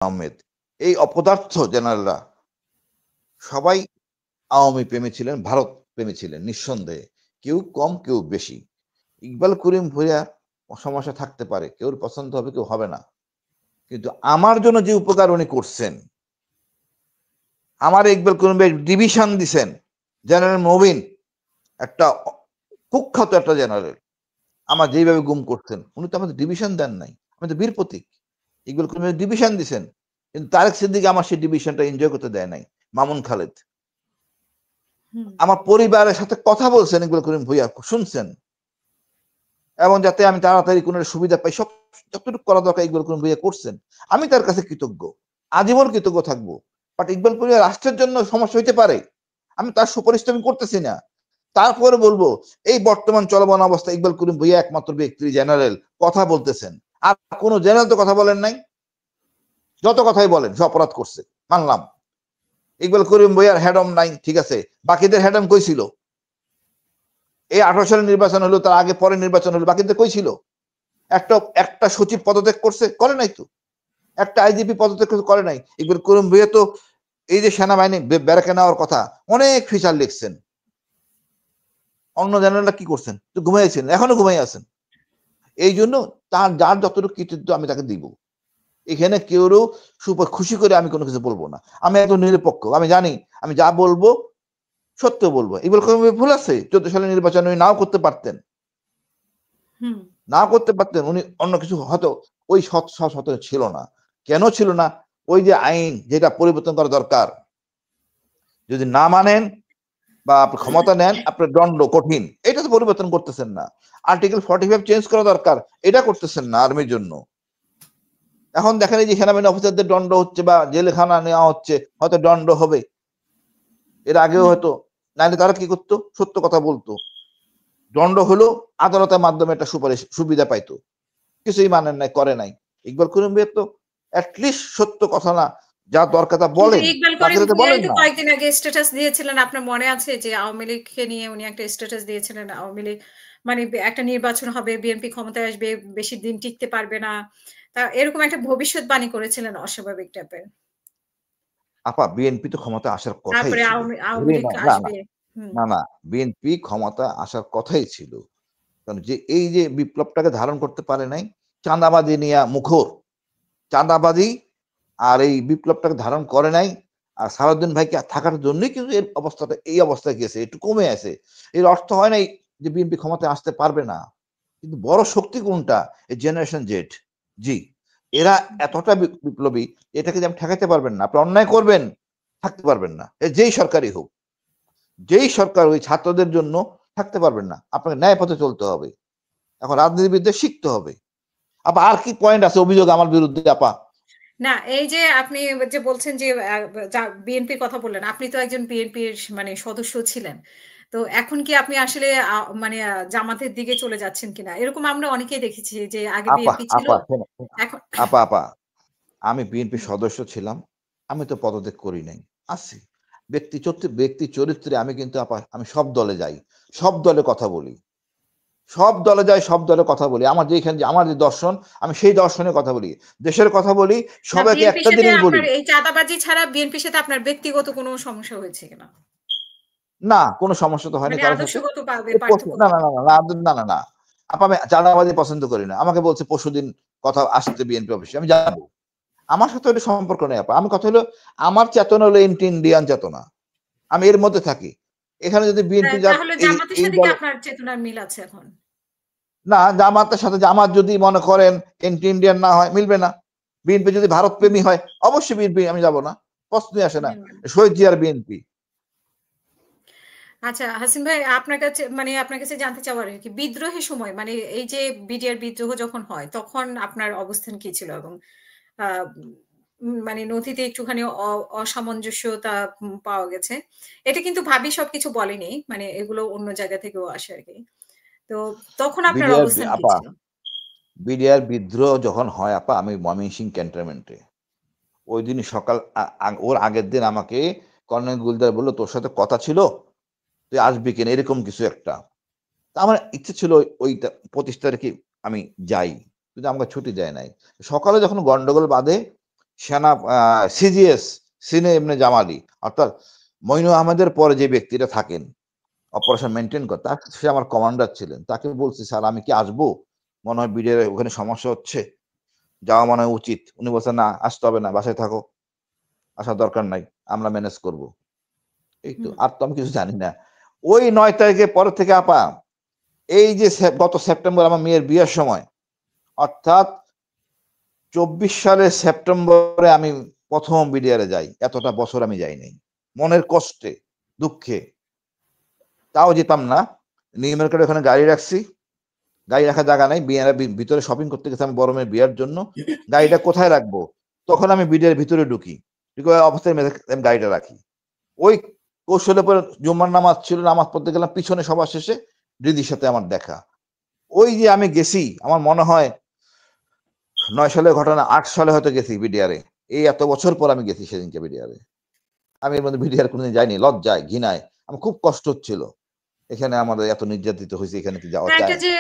আহমেদ, এই অপদার্থ জেনারেলরা সবাই আওয়ামী প্রেমী ছিলেন, ভারত প্রেমী ছিলেন নিঃসন্দেহে, কেউ কম কেউ বেশি। ইকবাল করিম ভূঁইয়া সমস্যা থাকতে পারে, কেউ পছন্দ হবে কেউ হবে না, কিন্তু আমার জন্য যে উপকার উনি করছেন, আমার ইকবাল করিম ভাই ডিভিশন দিছেন, জেনারেল মবিন একটা কুখ্যাত একটা জেনারেল, আমার যেইভাবে গুম করছেন, উনি তো আমাদের ডিভিশন দেন নাই, আমি তো বীর প্রতীক। ইকবাল করিম ডিভিশন দিছেন, কিন্তু তারেক সিদ্দিক আমার সেই ডিভিশনটা এনজয় করতে দেয় নাই। মামুন খালেদ আমার পরিবারের সাথে কথা বলছেন, ইকবাল করিম ভূঁইয়া শুনছেন, এবং যাতে আমি তাড়াতাড়ি কোনো সুবিধা পাই, সব যতটুকু করা দরকার ইকবাল করিম ভূঁইয়া করছেন। আমি তার কাছে কৃতজ্ঞ, আজীবন কৃতজ্ঞ থাকবো। বাট ইকবাল করিম রাষ্ট্রের জন্য সমস্যা হইতে পারে, আমি তার সুপারিশ আমি করতেছি না। তারপরে বলবো, এই বর্তমান চলমান অবস্থা ইকবাল করিম ভূঁইয়া একমাত্র ব্যক্তি জেনারেল কথা বলতেছেন, আর কোন জেনারেল তো কথা বলেন নাই। যত কথাই বলেন সে অপরাধ করছে, মানলাম। ইকবাল করিম ভূঁইয়ার হেডম নাই, ঠিক আছে, বাকিদের হেডম কই ছিল? এই 18 সালে নির্বাচন হলো, তার আগে পরে নির্বাচন হলো, বাকিদের কই ছিল? একটা সচিব পদত্যাগ করছে, করে নাই তো। একটা আইজিপি পদত্যাগ করে নাই। ইকবাল করিম ভূঁইয়া তো এই যে সেনাবাহিনী ব্যারাকে নেওয়ার কথা অনেক ফিচার লিখছেন, অন্য জেনারেলরা কি করছেন? তো ঘুমাইছেন, এখনো ঘুমাই আছেন। এই জন্য তার যার যতটুকু কৃতিত্ব আমি তাকে দিব, এখানে কেউ খুশি করে আমি কোনো কিছু বলবো না। আমি একদম নিরপেক্ষ, আমি জানি আমি যা বলবো সত্য বলবো। ইকবাল করিম ভুল আছে, 14 সালের নির্বাচন উনি নাও করতে পারতেন, নাও করতে পারতেন, উনি অন্য কিছু হয়তো ওই সৎ ছিল না। কেন ছিল না? ওই যে আইন যেটা পরিবর্তন করা দরকার, যদি না মানেন বা আপনি ক্ষমতা নেন, আপনার দণ্ড কঠিন, এটা তো পরিবর্তন করতেছেন না। আর্টিকেল 45 চেঞ্জ করা দরকার, এটা করতেছেন না আর্মির জন্য। এখন দেখেন এই যে সেনাবাহিনী অফিসারদের দণ্ড হচ্ছে বা জেলখানা নেওয়া হচ্ছে, হয়তো দণ্ড হবে, এর আগেও হয়তো, নাহলে তারা কি করতো? সত্য কথা বলতো, দণ্ড হলো আদালতের মাধ্যমে একটা সুপারিশ সুবিধা পাইতো। কিছুই মানেন নাই, করে নাই। ইকবাল করিম ভাই তো অ্যাটলিস্ট সত্য কথা না, যা দরকার তা বলেন, ইকবাল করিম বাকিরা তো ভূঁইয়াই বলেন তো না। কয়েকদিন আগে স্ট্যাটাস দিয়েছিলেন, আপনার মনে আছে যে আওয়ামী লীগকে নিয়ে উনি একটা স্ট্যাটাস দিয়েছিলেন, আওয়ামী লীগ মানে একটা নির্বাচন হবে, বিএনপি ক্ষমতায় আসবে, বেশি দিন টিকতে পারবে না, তা এরকম একটা ভবিষ্যৎবাণী করেছিলেন অস্বাভাবিক টাইপের। আপা, বিএনপি তো ক্ষমতা আসার কথাই তারপরে ছিল, আওয়ামী ভুলি লীগ না, না না আসবে। হুম না না, বিএনপি ক্ষমতা আসার কথাই ছিল, কারণ যে এই যে বিপ্লবটাকে ধারণ করতে পারে নাই, চাঁদাবাজি নিয়ে মুখর, চাঁদাবাজি আর এই বিপ্লবটাকে ধারণ করে নাই। আর সালাউদ্দিন ভাইকে থাকার জন্যই কিন্তু এর অবস্থাটা এই অবস্থায় গেছে, একটু কমে আছে। এর অর্থ হয় নাই যে বিএনপি ক্ষমতায় আসতে পারবে না, কিন্তু বড় শক্তি কোনটা? এই জেনারেশন জেড, জি, এরা এতটা বিপ্লবী, এটাকে যে আপনি ঠেকাতে পারবেন না। আপনি অন্যায় করবেন, থাকতে পারবেন না, যেই সরকারই হোক, যেই সরকার, ওই ছাত্রদের জন্য থাকতে পারবেন না, আপনাকে ন্যায় পথে চলতে হবে। এখন রাজনীতিবিদদের শিখতে হবে। আপা আর কি পয়েন্ট আছে অভিযোগ আমার বিরুদ্ধে আপা? না, এই যে আপনি যে বলছেন যে বিএনপির কথা বললেন, আপনি তো একজন বিএনপির মানে সদস্য ছিলেন। তো এখন কি আপনি আসলে মানে জামাতের দিকে চলে যাচ্ছেন কিনা? এরকম আমরা অনেকেই দেখেছি যে আগে আপা বিএনপি ছিল, আপা শোনো, এখন আপা আমি বিএনপি সদস্য ছিলাম, আমি তো পদত্যাগ করি নাই, আছি। ব্যক্তি চরিত্রে আমি কিন্তু আপা, আমি সব দলে যাই, সব দলে কথা বলি, সব দলে যাই, সব দলে কথা বলি। আমার যেখানে আমার যে দর্শন, আমি সেই দর্শনের কথা বলি, দেশের কথা বলি, না, সবাইকে বিএনপির একটা সাথে জিনিস বলি। আপনার এই চাঁদাবাজি ছাড়া বিএনপির সাথে আপনার ব্যক্তিগত কোনো সমস্যা হয়েছে কিনা? না, কোনো সমস্যা তো হয়নি মানে কারোর সাথে। আদর্শগত পার্থক্য না না থাকে। না না না না না না, আপা আমি চাঁদাবাজি পছন্দ করি না। আমাকে বলছে পরশুদিন কথা আসতে বিএনপি অফিসে, আমি যাবো, আমার সাথে ওটা সম্পর্ক নেই আপা। আমি কথা হলো, আমার চেতনা হলো ইন্ডিয়ান চেতনা, আমি এর মধ্যে থাকি। এখানে যদি বিএনপি যাক, তাহলে এই জামাতের এই সাথে কি দলে, আপনার চেতনার মিল আছে এখন? না, জামাতের সাথে জামাত যদি মনে করেন এন্টি ইন্ডিয়ান না হয়, মিলবে না। বিএনপি যদি ভারত প্রেমী হয়, অবশ্যই বিএনপি আমি যাব না, প্রশ্নই আসে না। মিলবে না। শহীদ জিয়ার বিএনপি। আচ্ছা হাসিন ভাই, আপনার কাছে মানে আপনার কাছে জানতে চাওয়ার কি, বিদ্রোহের সময় মানে এই যে বিডিআর বিদ্রোহ যখন হয় তখন আপনার অবস্থান কি ছিল, এবং আহ, মানে নথিতে একটুখানি অসামঞ্জস্যতা পাওয়া গেছে। এটা কিন্তু ভাবি সবকিছু বলেনি, মানে এগুলো অন্য জায়গা থেকেও আসে আর কি। তো তখন আপনার বিডিআর অবস্থান কি আপা, ছিল? বিডিআর বিদ্রোহ যখন হয় আপা, আমি ময়মনসিংহ ক্যান্টনমেন্টে, ওই দিন সকাল, ওর আগের দিন আমাকে কর্নেল গুলদার বললো, তোর সাথে কথা ছিল, তুই আসবি কিনা, এরকম কিছু একটা। তা আমার ইচ্ছে ছিল ওই 25 তারিখে আমি যাই, কিন্তু আমাকে ছুটি দেয় নাই। সকালে যখন গন্ডগোল বাঁধে, সেনা সিজিএস সিনে এমনি জামালি, অর্থাৎ মইনু আহমেদের পরে যে ব্যক্তিটা থাকেন অপারেশন মেনটেন করতে, সে আমার কমান্ডার ছিলেন। তাকে বলছি, স্যার আমি কি আসবো? মনে হয় বিডিআর ওখানে সমস্যা হচ্ছে, যাওয়া মনে হয় উচিত। উনি বলছেন, না আসতে হবে না, বাসায় থাকো, আসার দরকার নাই, আমরা ম্যানেজ করব। এই তো, আর তো আমি কিছু জানি না। ওই 9 তারিখের পর থেকে আপা, এই যে গত সেপ্টেম্বর আমার মেয়ের বিয়ের সময়, অর্থাৎ 24 সালের সেপ্টেম্বরে আমি প্রথম বিডিআরে যাই। এতটা বছর আমি যাই নাই, মনের কষ্টে দুঃখে। তাও যেতাম না। নিউ মার্কেটে ওখানে গাড়ি রাখছি, গাড়ি রাখার জায়গা নাই, বিয়ের ভিতরে শপিং করতে গেছি আমি বড় মেয়ের বিয়ের জন্য। গাড়িটা কোথায় রাখবো? তখন আমি বিডিআর ভিতরে ঢুকি, অবস্থায় আমি গাড়িটা রাখি। ওই কৌশলের পরে জুম্মার নামাজ ছিল, নামাজ পড়তে গেলাম, পিছনে সবার শেষে দিদির সাথে আমার দেখা। ওই যে আমি গেছি, আমার মনে হয় 9 সালের ঘটনা, 8 সালে হয়তো গেছি বিডিআরে। এই এত বছর পর আমি গেছি সেদিনকে বিডিআরে। আমি এর মধ্যে বিডিআর কোনোদিন যাইনি, লজ্জায় ঘৃণায় আমার খুব কষ্ট হচ্ছিল। এখানে আমাদের এত নির্যাতিত হয়েছে, এখানে কি যাওয়া একটা চায়? যে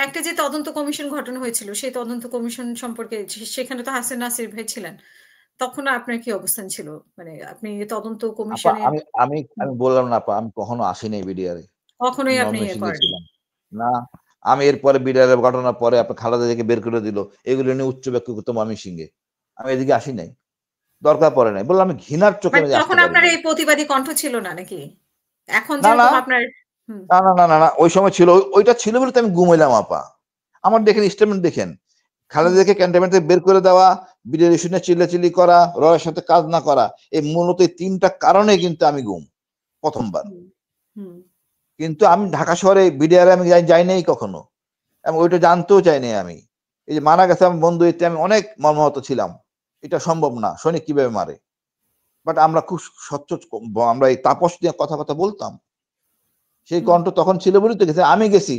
একটা যে তদন্ত কমিশন ঘটানো হয়েছিল, সেই তদন্ত কমিশন সম্পর্কে সেখানে তো হাসিন নাসির ভাই ছিলেন। তখন আপনার কি অবস্থান ছিল? মানে আপনি তদন্ত আপা কমিশনের আমি আমি আমি বললাম না আপা, আমি কখনো আসি নাই বিডিআরে। কখনোই আপনি ইয়ে ময়মনসিংহে করেননি। ছিলাম। না, আমি এরপরে বিডিআরের ঘটনার পরে আপনার খালেদা জিয়াকে বের করে দিল। এগুলো নিয়ে উচ্চ ব্যাখ্যা করতো ময়মনসিংহে। আমি এদিকে আসি নাই। দরকার পড়ে নাই। বললাম আমি ঘৃণার চোখে মানে আমি আসতে তখন পারি আপনার নাই। এই প্রতিবাদী কণ্ঠ ছিল না নাকি? এখন না, না, যেরকম আপনার হুম, না, না, না, না, না, ওই সময় ছিল। ওইটা ছিল বলে তো আমি ঘুমাইলাম আপা। আমার দেখেন স্টেটমেন্ট দেখেন। খালেদা হুম, জিয়াকে ক্যান্টনমেন্ট থেকে বের করে দেওয়া, বিডিআর ইস্যু নিয়ে চিল্লাচিল্লি করা, রয়ের সাথে কাজ না করা। এই মূলত এই ৩ টা কারণে কিন্তু আমি গুম, ১ম বার। হুম, হুম, কিন্তু আমি ঢাকা শহরে বিডিআর আমি যাই নাই কখনো। এবং ওইটা জানতেও চাই নাই আমি। এই যে মারা গেছে আমার বন্ধু, এতে আমি অনেক মর্মাহত ছিলাম। এটা সম্ভব না, সৈনিক কিভাবে মারে? বাট আমরা খুব স্বচ্ছ, আমরা এই তাপস নিয়ে কথাবার্তা বলতাম। সেই হুম, কণ্ঠ তখন ছিল বলেই তো গেছে। আমি গেছি।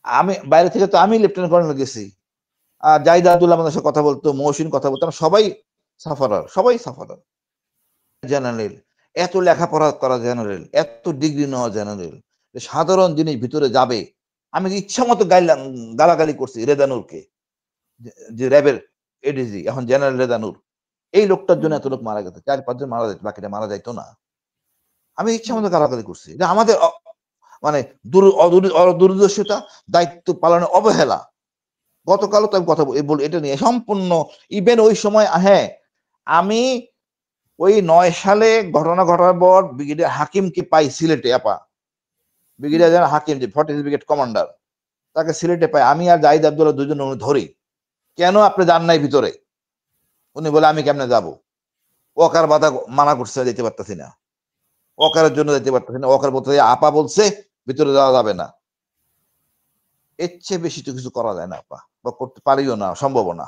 আমি বাইরে থেকে তো আমি লেফটেন্যান্ট কর্নেল গেছি। আর জাহিদ আব্দুল্লাহ আমাদের সাথে কথা বলতো, মহসিন কথা বলতো। আমরা সবাই সাফারার, সবাই সাফারার। জেনারেল, এত লেখাপড়া করা জেনারেল, এত ডিগ্রি নেওয়া জেনারেল, সাধারণ জিনিস ভিতরে যাবে। আমি ইচ্ছা মতো গালাগালি করছি রেদানুরকে, যে র্যাবের এডিজি, এখন জেনারেল রেদানুর। এই লোকটার জন্য হুম, এত লোক মারা গেছে, 4-5 জন মারা যেত, বাকিটা মারা যাইতো না। আমি ইচ্ছা হুম, মতো গালাগালি করছি, যে আমাদের মানে দূরদর্শিতা, দায়িত্ব পালনের অবহেলা। গতকালও তো আমি কথা বলি এটা নিয়ে সম্পূর্ণ। ইভেন ওই সময়, হ্যাঁ, আমি ওই 9 সালে ঘটনা ঘটার পর ব্রিগেডিয়ার হাকিমকে পাই সিলেটে আপা। হুম, ব্রিগেডিয়ার জেনারেল হাকিম, যে 40 ব্রিগেড কমান্ডার, তাকে সিলেটে পাই। আমি আর জাহিদ আব্দুল্লাহ দুজন উনি ধরি, কেন আপনি যান নাই ভিতরে? উনি বলে, আমি কেমনে যাব? ওকার বাধা মানা করছে, যেতে পারতেছি না। ওকারের জন্য যেতে পারতেছি না। ওকার বলতে আপা বলছে ভিতরে যাওয়া যাবে না। এর চেয়ে বেশি তো কিছু করা যায় না আপা, বা করতে পারিও না, সম্ভব না।